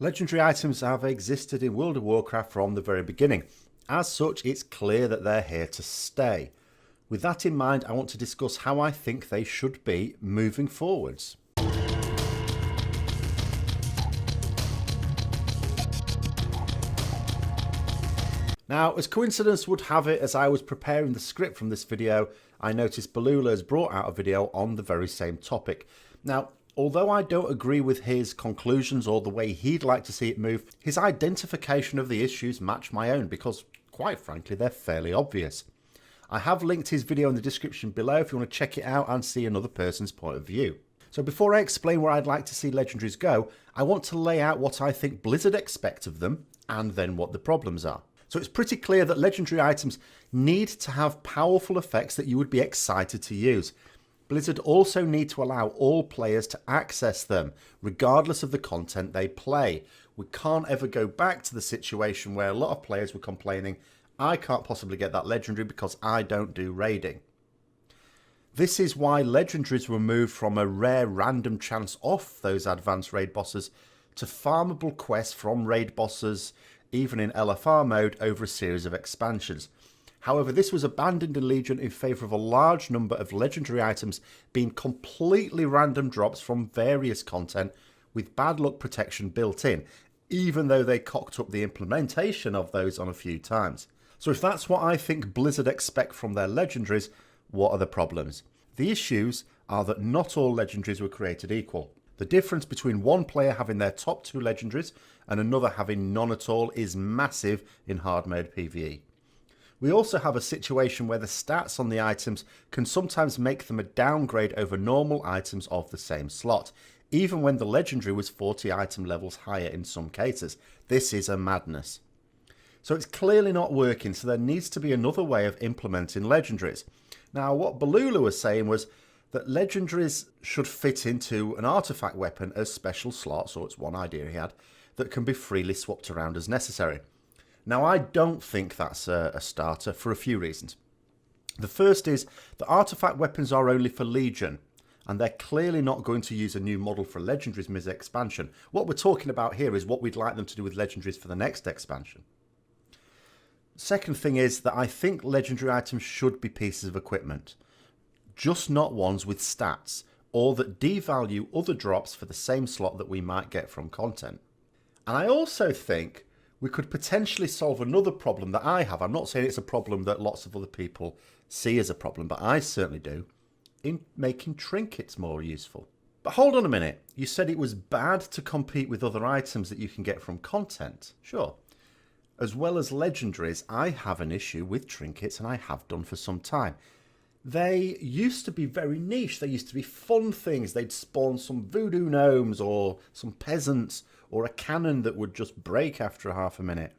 Legendary items have existed in World of Warcraft from the very beginning. As such, it's clear that they're here to stay. With that in mind, I want to discuss how I think they should be moving forwards. Now, as coincidence would have it, as I was preparing the script from this video, I noticed Balula has brought out a video on the very same topic. Now, although I don't agree with his conclusions or the way he'd like to see it move, his identification of the issues match my own because, quite frankly, they're fairly obvious. I have linked his video in the description below if you want to check it out and see another person's point of view. So before I explain where I'd like to see legendaries go, I want to lay out what I think Blizzard expect of them and then what the problems are. So it's pretty clear that legendary items need to have powerful effects that you would be excited to use. Blizzard also need to allow all players to access them, regardless of the content they play. We can't ever go back to the situation where a lot of players were complaining, I can't possibly get that legendary because I don't do raiding. This is why legendaries were moved from a rare random chance off those advanced raid bosses to farmable quests from raid bosses, even in LFR mode, over a series of expansions. However, this was abandoned in Legion in favour of a large number of legendary items being completely random drops from various content with bad luck protection built in, even though they cocked up the implementation of those on a few times. So if that's what I think Blizzard expect from their legendaries, what are the problems? The issues are that not all legendaries were created equal. The difference between one player having their top two legendaries and another having none at all is massive in hard mode PvE. We also have a situation where the stats on the items can sometimes make them a downgrade over normal items of the same slot, even when the legendary was 40 item levels higher in some cases. This is a madness. So it's clearly not working, so there needs to be another way of implementing legendaries. Now, what Balula was saying was that legendaries should fit into an artifact weapon as special slots, or it's one idea he had, that can be freely swapped around as necessary. Now, I don't think that's a starter for a few reasons. The first is that artifact weapons are only for Legion, and they're clearly not going to use a new model for legendaries mid-expansion. What we're talking about here is what we'd like them to do with legendaries for the next expansion. Second thing is that I think legendary items should be pieces of equipment, just not ones with stats, or that devalue other drops for the same slot that we might get from content. And I also think we could potentially solve another problem that I have. I'm not saying it's a problem that lots of other people see as a problem, but I certainly do, in making trinkets more useful. But hold on a minute, you said it was bad to compete with other items that you can get from content. Sure. As well as legendaries, I have an issue with trinkets, and I have done for some time. They used to be very niche. They used to be fun things. They'd spawn some voodoo gnomes or some peasants or a cannon that would just break after half a minute.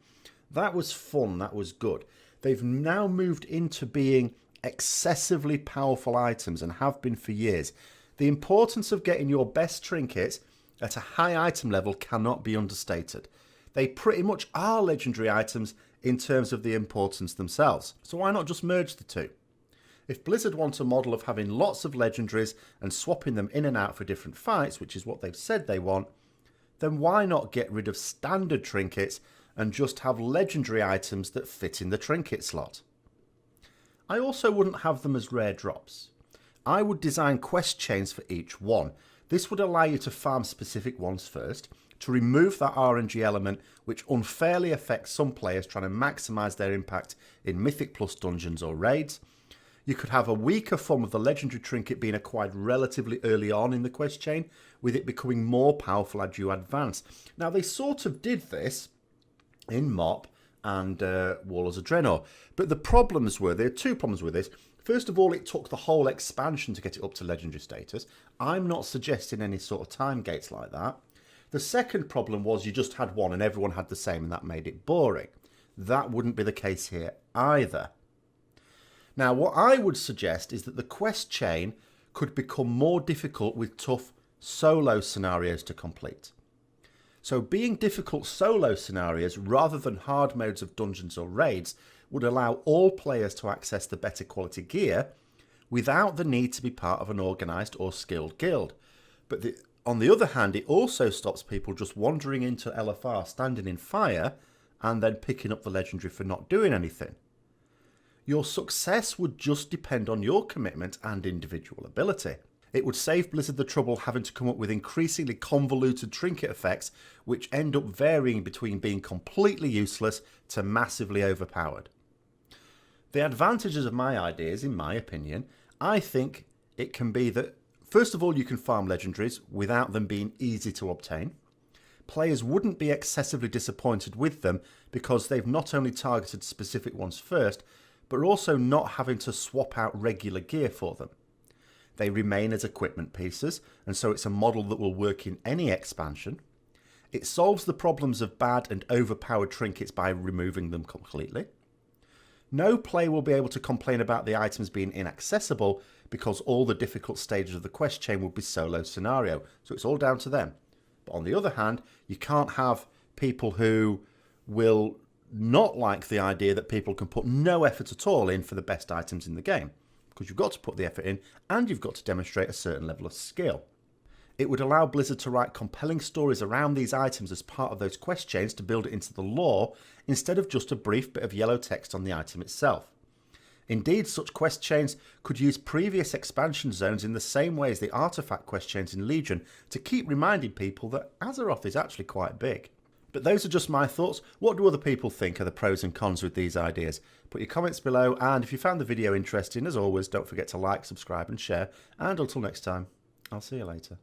That was fun. That was good. They've now moved into being excessively powerful items and have been for years. The importance of getting your best trinkets at a high item level cannot be understated. They pretty much are legendary items in terms of the importance themselves. So why not just merge the two? If Blizzard want a model of having lots of legendaries and swapping them in and out for different fights, which is what they've said they want, then why not get rid of standard trinkets and just have legendary items that fit in the trinket slot? I also wouldn't have them as rare drops. I would design quest chains for each one. This would allow you to farm specific ones first, to remove that RNG element which unfairly affects some players trying to maximise their impact in Mythic Plus dungeons or raids. You could have a weaker form of the legendary trinket being acquired relatively early on in the quest chain, with it becoming more powerful as you advance. Now, they sort of did this in MOP and Warlords of Draenor, but the problems were, there are two problems with this. First of all, it took the whole expansion to get it up to legendary status. I'm not suggesting any sort of time gates like that. The second problem was you just had one and everyone had the same, and that made it boring. That wouldn't be the case here either. Now, what I would suggest is that the quest chain could become more difficult with tough solo scenarios to complete. So being difficult solo scenarios rather than hard modes of dungeons or raids would allow all players to access the better quality gear without the need to be part of an organised or skilled guild. But the On the other hand, it also stops people just wandering into LFR, standing in fire, and then picking up the legendary for not doing anything. Your success would just depend on your commitment and individual ability. It would save Blizzard the trouble having to come up with increasingly convoluted trinket effects which end up varying between being completely useless to massively overpowered. The advantages of my ideas, in my opinion, I think it can be that, first of all, you can farm legendaries without them being easy to obtain. Players wouldn't be excessively disappointed with them because they've not only targeted specific ones first, but also not having to swap out regular gear for them. They remain as equipment pieces, and so it's a model that will work in any expansion. It solves the problems of bad and overpowered trinkets by removing them completely. No player will be able to complain about the items being inaccessible because all the difficult stages of the quest chain will be solo scenario, so it's all down to them. But on the other hand, you can't have people who will not like the idea that people can put no effort at all in for the best items in the game, because you've got to put the effort in and you've got to demonstrate a certain level of skill. It would allow Blizzard to write compelling stories around these items as part of those quest chains to build it into the lore, instead of just a brief bit of yellow text on the item itself. Indeed, such quest chains could use previous expansion zones in the same way as the artifact quest chains in Legion to keep reminding people that Azeroth is actually quite big. But those are just my thoughts. What do other people think are the pros and cons with these ideas? Put your comments below, and if you found the video interesting, as always, don't forget to like, subscribe and share. And until next time, I'll see you later.